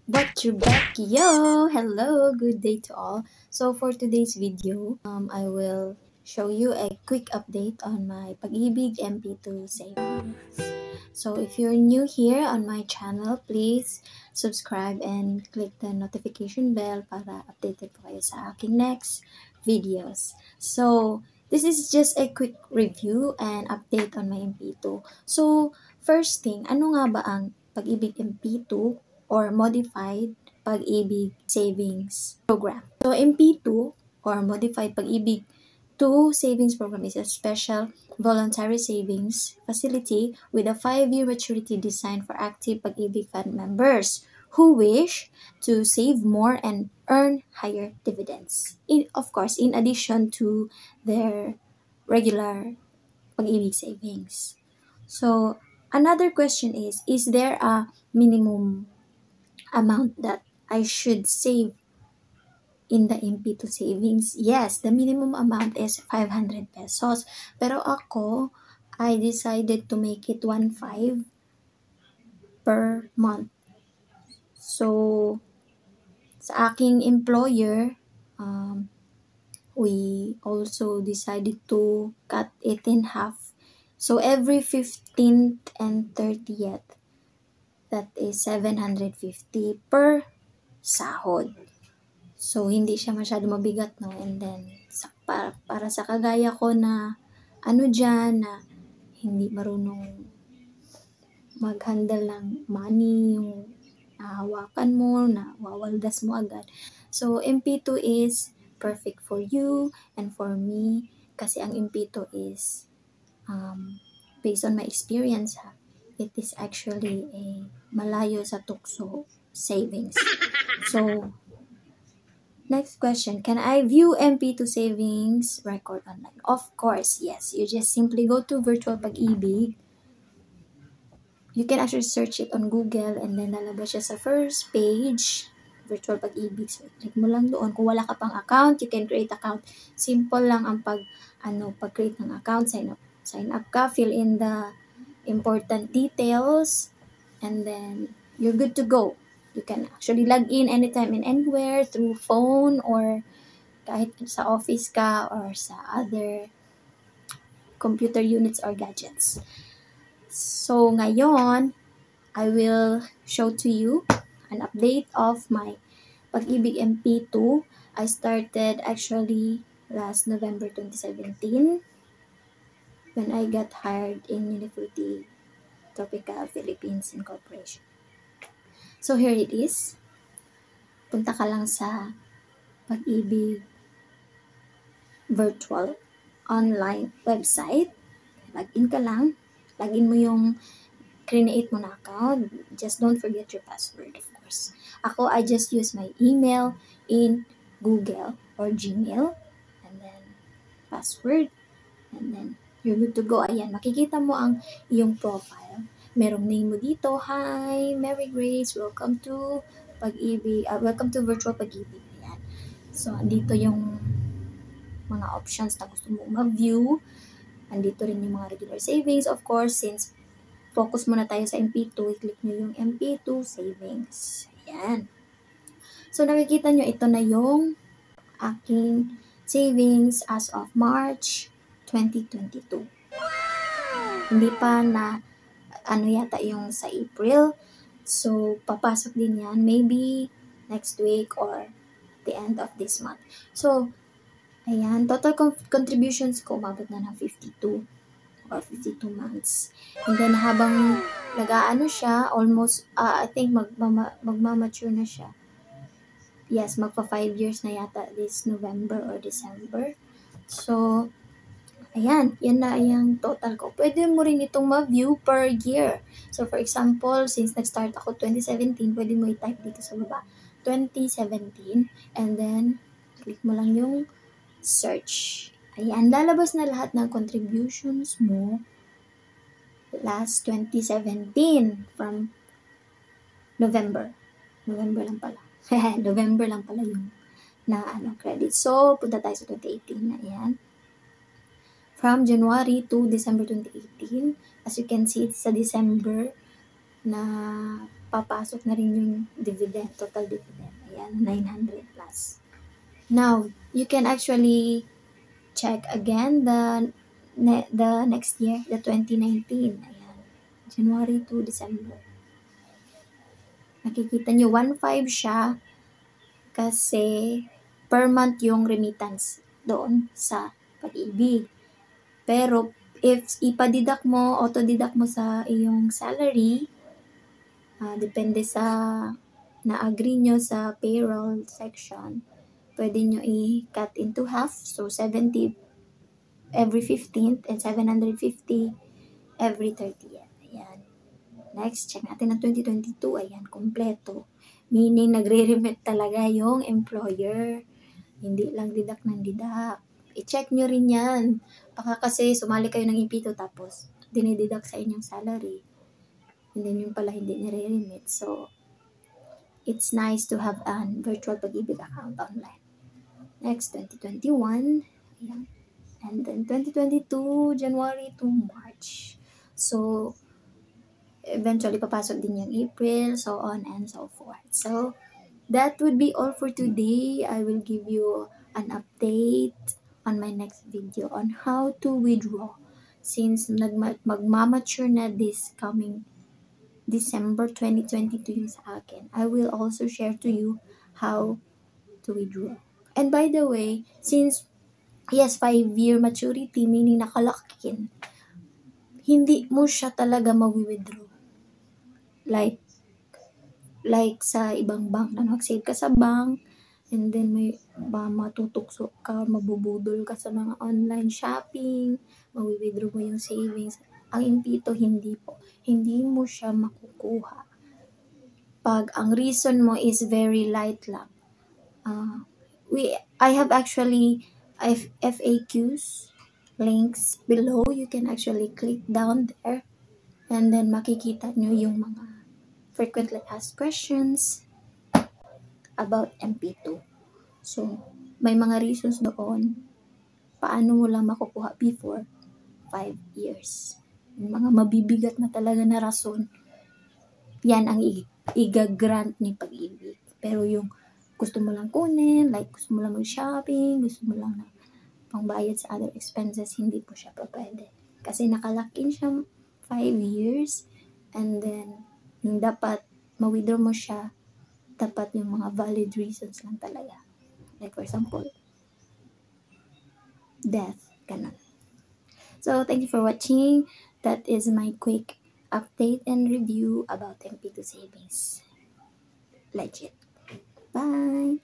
Got your back, yo! Hello, good day to all. So for today's video, I will show you a quick update on my Pag-ibig MP2 savings. So if you're new here on my channel, please subscribe and click the notification bell para updated po kayo sa aking next videos. So this is just a quick review and update on my MP2. So first thing, ano nga ba ang Pag-ibig MP2 or Modified Pag-ibig Savings Program? So MP2 or Modified Pag-ibig 2 Savings Program is a special voluntary savings facility with a 5-year maturity designed for active Pag-ibig Fund members who wish to save more and earn higher dividends. Of course, in addition to their regular Pag-ibig savings. So, another question is there a minimum amount that I should save in the MP2 savings? Yes, the minimum amount is 500 pesos. Pero ako, I decided to make it 1.5 per month. So, sa aking employer, we also decided to cut it in half. So, every 15th and 30th, that is 750 per sahod. So, hindi siya masyado mabigat, no? And then, para sa kagaya ko na, na hindi marunong mag-handle ng money, yung nahawakan mo, nawawaldas mo agad. So, MP2 is perfect for you and for me kasi ang MP2 is, based on my experience, it is actually a malayo sa tukso savings. So, next question, can I view MP2 savings record online? Of course, yes. You just simply go to Virtual Pag-ibig. You can actually search it on Google and then lalabas siya sa first page, Virtual Pag-ibig. So, click mo lang doon. Kung wala ka pang account, you can create account. Simple lang ang pag-create ng account. Sign up ka, fill in the important details, and then you're good to go. You can actually log in anytime and anywhere through phone or kahit sa office ka or sa other computer units or gadgets. So, ngayon, I will show to you an update of my Pag-ibig MP2. I started actually last November 2017 when I got hired in Uniforty Tropical Philippines Incorporation. So, here it is. Punta ka lang sa Pag-ibig virtual online website. Login ka lang. Login mo yung create mo na account. Just don't forget your password, of course. Ako, I just use my email in Google or Gmail. And then, password. And then, you're good to go. Ayan, makikita mo ang iyong profile. Merong name mo dito. Hi, Mary Grace. Welcome to Pag-ibig. Welcome to Virtual Pag-ibig. Ayan. So, andito yung mga options na gusto mo ma-view. Andito rin yung mga regular savings. Of course, since focus muna tayo sa MP2, i-click nyo yung MP2 savings. Ayan. So, nakikita nyo, ito na yung aking savings as of March 2022. Hindi pa na, yata yung sa April. So, papasok din yan. Maybe next week or the end of this month. So, ayan. Total contributions ko, umabot na ng 52 or 52 months. And then, habang nag-aano siya, almost, I think magmamature na siya. Yes, magpa 5 years na yata this November or December. So, ayan, yan na yung total ko. Pwede mo rin itong ma-view per year. So, for example, since nag-start ako 2017, pwede mo i-type dito sa baba, 2017, and then, click mo lang yung search. Ayan, lalabas na lahat ng contributions mo last 2017 from November. November lang pala. November lang pala yung credit. So, punta tayo sa 2018 na yan. From January to December 2018, as you can see, sa December na papasok na rin yung dividend, total dividend. Ayan, 900 plus. Now, you can actually check again the next year, the 2019. Ayan, January to December. Nakikita nyo, 1.5 siya kasi per month yung remittance doon sa Pag-ibig. Pero if ipadidak mo, autodidak mo sa iyong salary, depende sa na-agree nyo sa payroll section, pwede nyo i-cut into half. So, 70 every 15th and 750 every 30th. Ayan. Next, check natin ang 2022. Ayan, kompleto. Meaning, nagre-remit talaga yung employer. Hindi lang didak ng didak. I-check nyo rin yan. Baka kasi sumali kayo ng impito tapos dinididak sa inyong salary. And then yung pala hindi nire-remit. So, it's nice to have an virtual Pag-ibig account online. Next, 2021. Ayan. And then 2022, January to March. So, eventually papasok din yung April, so on and so forth. So, that would be all for today. I will give you an update on my next video on how to withdraw. Since magmamature na this coming December 2022 yung sa akin, I will also share to you how to withdraw. And by the way, since 5-year maturity, meaning nakalock-in, hindi mo siya talaga mawi-withdraw. Like sa ibang bank na nag-save ka sa bank, and then may matutukso ka, mabubudol ka sa mga online shopping, mawi-withdraw mo yung savings. Ang impito, hindi po. Hindi mo siya makukuha. Pag ang reason mo is very light lang. I have actually FAQs links below. You can actually click down there and then makikita nyo yung mga frequently asked questions about MP2. So, may mga reasons doon paano mo lang makukuha before 5 years. Yung mga mabibigat na talaga na rason, yan ang i-grant ni Pag-ibig. Pero yung gusto mo lang kunin, like gusto mo lang mag-shopping, gusto mo lang na pangbayad sa other expenses, hindi po siya pa pwede. Kasi nakalock-in siya 5 years, and then yung dapat ma-withdraw mo siya, dapat yung mga valid reasons lang talaga. Like for example, death, ganun. So, thank you for watching. That is my quick update and review about MP2 savings. Legit. Bye!